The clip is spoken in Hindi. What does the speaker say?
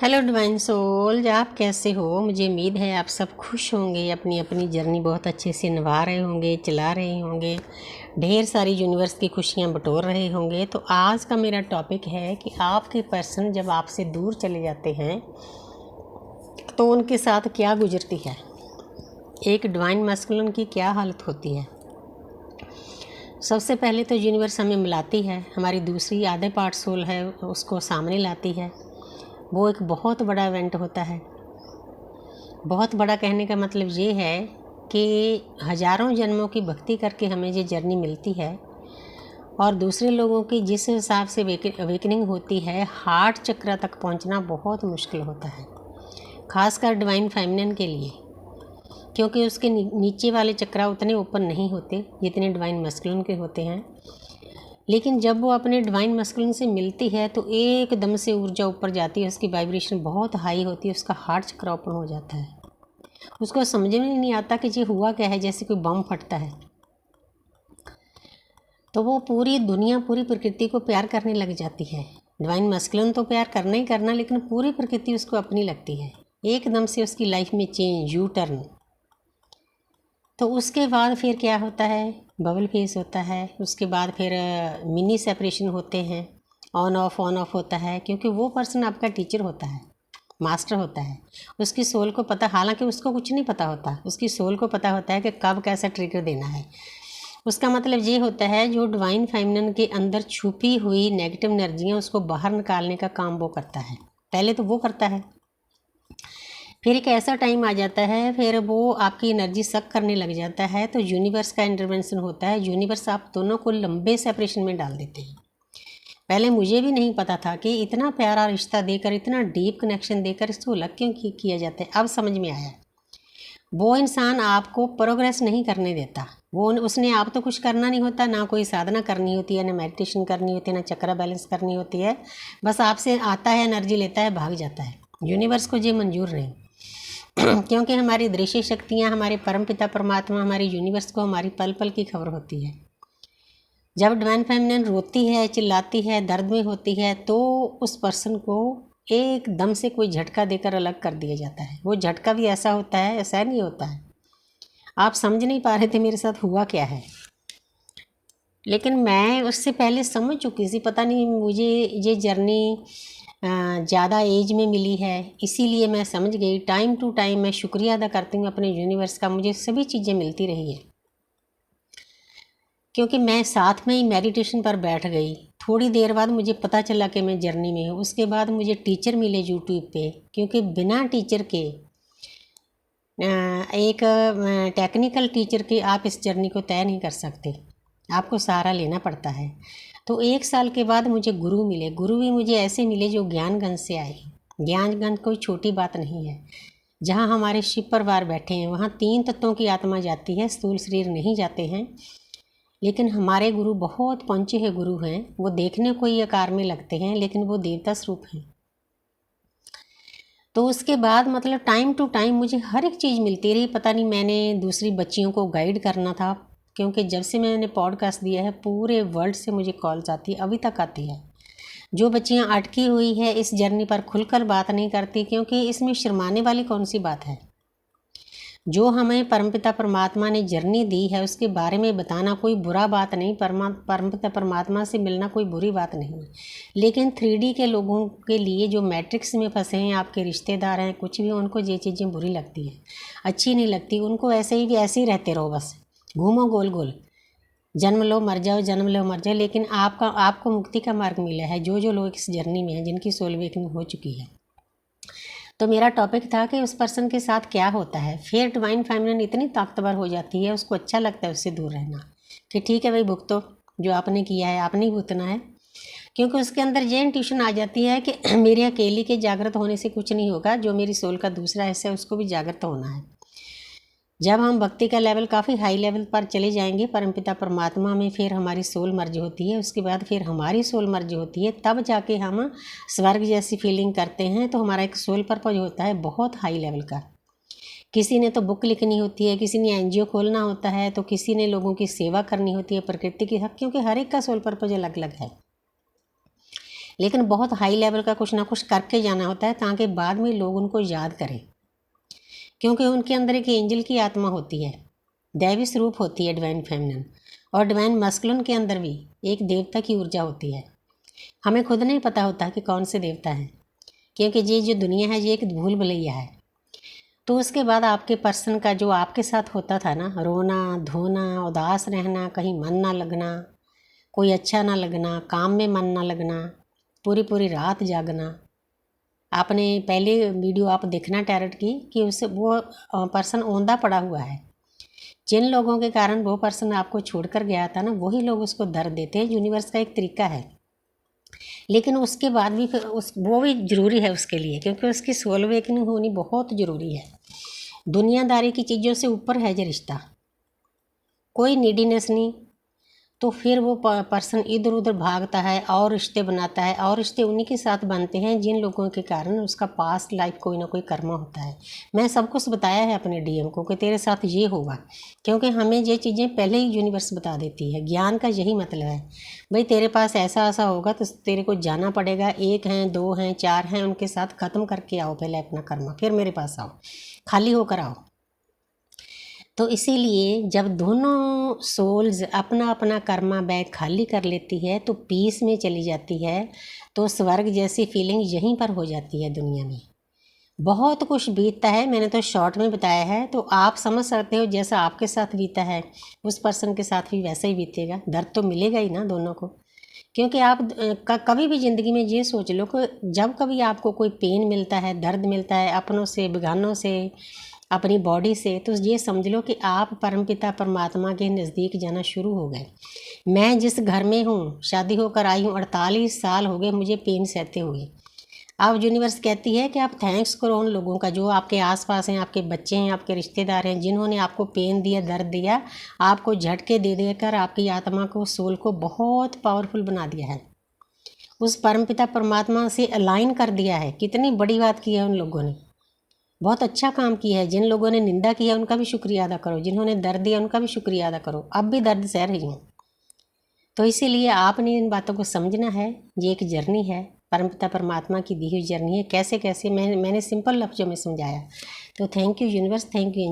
हेलो डिवाइन सोल्स, आप कैसे हो? मुझे उम्मीद है आप सब खुश होंगे, अपनी अपनी जर्नी बहुत अच्छे से निभा रहे होंगे, चला रहे होंगे, ढेर सारी यूनिवर्स की खुशियां बटोर रहे होंगे। तो आज का मेरा टॉपिक है कि आपके पर्सन जब आपसे दूर चले जाते हैं तो उनके साथ क्या गुजरती है, एक डिवाइन मैस्कुलिन की क्या हालत होती है। सबसे पहले तो यूनिवर्स हमें मिलाती है, हमारी दूसरी आधे पार्ट सोल है उसको सामने लाती है। वो एक बहुत बड़ा इवेंट होता है। बहुत बड़ा कहने का मतलब ये है कि हज़ारों जन्मों की भक्ति करके हमें ये जर्नी मिलती है और दूसरे लोगों की जिस हिसाब से अवेकनिंग होती है, हार्ट चक्र तक पहुंचना बहुत मुश्किल होता है, खासकर डिवाइन फेमिनिन के लिए, क्योंकि उसके नीचे वाले चक्र उतने ओपन नहीं होते जितने डिवाइन मैस्कुलिन के होते हैं। लेकिन जब वो अपने डिवाइन मैस्कुलिन से मिलती है तो एकदम से ऊर्जा ऊपर जाती है, उसकी वाइब्रेशन बहुत हाई होती है, उसका हार्ट चक्र ओपन हो जाता है। उसको समझ में नहीं आता कि ये हुआ क्या है, जैसे कोई बम फटता है। तो वो पूरी दुनिया, पूरी प्रकृति को प्यार करने लग जाती है। डिवाइन मैस्कुलिन तो प्यार करना ही करना, लेकिन पूरी प्रकृति उसको अपनी लगती है। एकदम से उसकी लाइफ में चेंज, यू टर्न। तो उसके बाद फिर क्या होता है, बबल फेस होता है। उसके बाद फिर मिनी सेपरेशन होते हैं, ऑन ऑफ होता है, क्योंकि वो पर्सन आपका टीचर होता है, मास्टर होता है। उसकी सोल को पता, हालांकि उसको कुछ नहीं पता होता, उसकी सोल को पता होता है कि कब कैसा ट्रिगर देना है। उसका मतलब ये होता है जो डिवाइन फेमिनिन के अंदर छुपी हुई नेगेटिव एनर्जियाँ, उसको बाहर निकालने का काम वो करता है। पहले तो वो करता है, फिर एक ऐसा टाइम आ जाता है, फिर वो आपकी एनर्जी सक करने लग जाता है, तो यूनिवर्स का इंटरवेंशन होता है। यूनिवर्स आप दोनों को लंबे सेपरेशन में डाल देते हैं। पहले मुझे भी नहीं पता था कि इतना प्यारा रिश्ता देकर, इतना डीप कनेक्शन देकर इसको अलग क्यों किया जाता है। अब समझ में आया। वो इंसान आपको प्रोग्रेस नहीं करने देता। वो उसने आप तो कुछ करना नहीं होता, ना कोई साधना करनी होती है, ना मेडिटेशन करनी होती है, ना चक्र बैलेंस करनी होती है। बस आपसे आता है, एनर्जी लेता है, भाग जाता है। यूनिवर्स को ये मंजूर नहीं क्योंकि हमारी दृश्य शक्तियाँ, हमारे परमपिता परमात्मा, हमारी यूनिवर्स को हमारी पल पल की खबर होती है। जब डिवाइन फेमिनिन रोती है, चिल्लाती है, दर्द में होती है, तो उस पर्सन को एकदम से कोई झटका देकर अलग कर दिया जाता है। वो झटका भी ऐसा होता है, ऐसा नहीं होता है। आप समझ नहीं पा रहे थे मेरे साथ हुआ क्या है, लेकिन मैं उससे पहले समझ चुकी थी। पता नहीं मुझे ये जर्नी ज़्यादा एज में मिली है, इसीलिए मैं समझ गई। टाइम टू टाइम मैं शुक्रिया अदा करती हूँ अपने यूनिवर्स का, मुझे सभी चीज़ें मिलती रही है, क्योंकि मैं साथ में ही मेडिटेशन पर बैठ गई। थोड़ी देर बाद मुझे पता चला कि मैं जर्नी में हूँ। उसके बाद मुझे टीचर मिले यूट्यूब पे, क्योंकि बिना टीचर के, एक टेक्निकल टीचर के आप इस जर्नी को तय नहीं कर सकते, आपको सहारा लेना पड़ता है। तो 1 साल के बाद मुझे गुरु मिले। गुरु भी मुझे ऐसे मिले जो ज्ञानगंज से आए। ज्ञानगंज कोई छोटी बात नहीं है। जहाँ हमारे शिव परिवार बैठे हैं, वहाँ 3 तत्वों की आत्मा जाती है, स्थूल शरीर नहीं जाते हैं। लेकिन हमारे गुरु बहुत पहुँचे हुए गुरु हैं। वो देखने को ही आकार में लगते हैं, लेकिन वो देवता स्वरूप हैं। तो उसके बाद मतलब टाइम टू टाइम मुझे हर एक चीज़ मिलती रही। पता नहीं, मैंने दूसरी बच्चियों को गाइड करना था, क्योंकि जब से मैंने पॉडकास्ट दिया है पूरे वर्ल्ड से मुझे कॉल्स आती है, अभी तक आती है। जो बच्चियां अटकी हुई है इस जर्नी पर, खुलकर बात नहीं करती, क्योंकि इसमें शर्माने वाली कौन सी बात है। जो हमें परमपिता परमात्मा ने जर्नी दी है उसके बारे में बताना कोई बुरा बात नहीं। परमपिता परमात्मा से मिलना कोई बुरी बात नहीं। लेकिन 3D के लोगों के लिए, जो मैट्रिक्स में फंसे हैं, आपके रिश्तेदार हैं, कुछ भी, उनको ये चीज़ें बुरी लगती हैं, अच्छी नहीं लगती। उनको ऐसे ही ऐसे ही रहते रहो, बस घूमो गोल गोल, जन्म लो मर जाओ, जन्म लो मर जाओ। लेकिन आपको मुक्ति का मार्ग मिला है। जो जो लोग इस जर्नी में हैं, जिनकी सोल अवेकनिंग हो चुकी है। तो मेरा टॉपिक था कि उस पर्सन के साथ क्या होता है। फिर डिवाइन फेमिनिन इतनी ताकतवर हो जाती है, उसको अच्छा लगता है उससे दूर रहना, कि ठीक है भाई, भुगतो, जो आपने किया है आपने ही भुगतना है। क्योंकि उसके अंदर ये इंट्यूशन आ जाती है कि मेरे अकेली के जागृत होने से कुछ नहीं होगा, जो मेरी सोल का दूसरा हिस्सा है उसको भी जागृत होना है। जब हम भक्ति का लेवल काफ़ी हाई लेवल पर चले जाएंगे परमपिता परमात्मा में, फिर हमारी सोल मर्ज होती है। उसके बाद फिर हमारी सोल मर्ज होती है, तब जाके हम स्वर्ग जैसी फीलिंग करते हैं। तो हमारा एक सोल पर्पज होता है बहुत हाई लेवल का। किसी ने तो बुक लिखनी होती है, किसी ने NGO खोलना होता है, तो किसी ने लोगों की सेवा करनी होती है, प्रकृति की हक, क्योंकि हर एक का सोल पर्पज अलग अलग है। लेकिन बहुत हाई लेवल का कुछ ना कुछ करके जाना होता है ताकि बाद में लोग उनको याद करें, क्योंकि उनके अंदर एक एंजल की आत्मा होती है, दैवी स्वरूप होती है डिवाइन फेमिनिन, और डिवाइन मस्कुलिन के अंदर भी एक देवता की ऊर्जा होती है। हमें खुद नहीं पता होता कि कौन से देवता हैं, क्योंकि ये जो दुनिया है ये एक भूल भुलैया है। तो उसके बाद आपके पर्सन का जो आपके साथ होता था ना, रोना धोना, उदास रहना, कहीं मन ना लगना, कोई अच्छा ना लगना, काम में मन ना लगना, पूरी पूरी रात जागना। आपने पहले वीडियो आप देखना टैरेट की कि उससे वो पर्सन औंधा पड़ा हुआ है। जिन लोगों के कारण वो पर्सन आपको छोड़कर गया था ना, वही लोग उसको दर्द देते हैं। यूनिवर्स का एक तरीका है, लेकिन उसके बाद भी फिर वो भी ज़रूरी है उसके लिए, क्योंकि उसकी सोल अवेकनिंग होनी बहुत ज़रूरी है। दुनियादारी की चीज़ों से ऊपर है ये रिश्ता, कोई नीडीनेस नहीं। तो फिर वो पर्सन इधर उधर भागता है और रिश्ते बनाता है, और रिश्ते उन्हीं के साथ बनते हैं जिन लोगों के कारण उसका पास्ट लाइफ कोई ना कोई कर्म होता है। मैं सब कुछ बताया है अपने डीएम को कि तेरे साथ ये होगा, क्योंकि हमें ये चीज़ें पहले ही यूनिवर्स बता देती है। ज्ञान का यही मतलब है, भाई तेरे पास ऐसा ऐसा होगा तो तेरे को जाना पड़ेगा। 1 हैं 2 हैं 4 हैं, उनके साथ ख़त्म करके आओ पहले अपना कर्म, फिर मेरे पास आओ, खाली होकर आओ। तो इसीलिए जब दोनों सोल्स अपना अपना कर्मा बैग खाली कर लेती है तो पीस में चली जाती है, तो स्वर्ग जैसी फीलिंग यहीं पर हो जाती है दुनिया में। बहुत कुछ बीतता है, मैंने तो शॉर्ट में बताया है, तो आप समझ सकते हो जैसा आपके साथ बीता है उस पर्सन के साथ भी वैसा ही बीतेगा। दर्द तो मिलेगा ही ना दोनों को, क्योंकि आप कभी भी ज़िंदगी में ये सोच लो कि जब कभी आपको कोई पेन मिलता है, दर्द मिलता है अपनों से, बेगानों से, अपनी बॉडी से, तो ये समझ लो कि आप परमपिता परमात्मा के नज़दीक जाना शुरू हो गए। मैं जिस घर में हूँ, शादी होकर आई हूँ, 48 साल हो गए मुझे पेन सहते हुए। अब यूनिवर्स कहती है कि आप थैंक्स करो उन लोगों का जो आपके आसपास हैं, आपके बच्चे हैं, आपके रिश्तेदार हैं, जिन्होंने आपको पेन दिया, दर्द दिया, आपको झटके दे देकर आपकी आत्मा को, सोल को बहुत पावरफुल बना दिया है, उस परमपिता परमात्मा से अलाइन कर दिया है। कितनी बड़ी बात की है उन लोगों ने, बहुत अच्छा काम किया है। जिन लोगों ने निंदा किया उनका भी शुक्रिया अदा करो, जिन्होंने दर्द दिया उनका भी शुक्रिया अदा करो। अब भी दर्द सह रही हूँ, तो इसीलिए आपने इन बातों को समझना है। ये एक जर्नी है, परमपिता परमात्मा की दी हुई जर्नी है। कैसे कैसे मैंने सिंपल लफ्ज़ों में समझाया। तो thank you universe, thank you.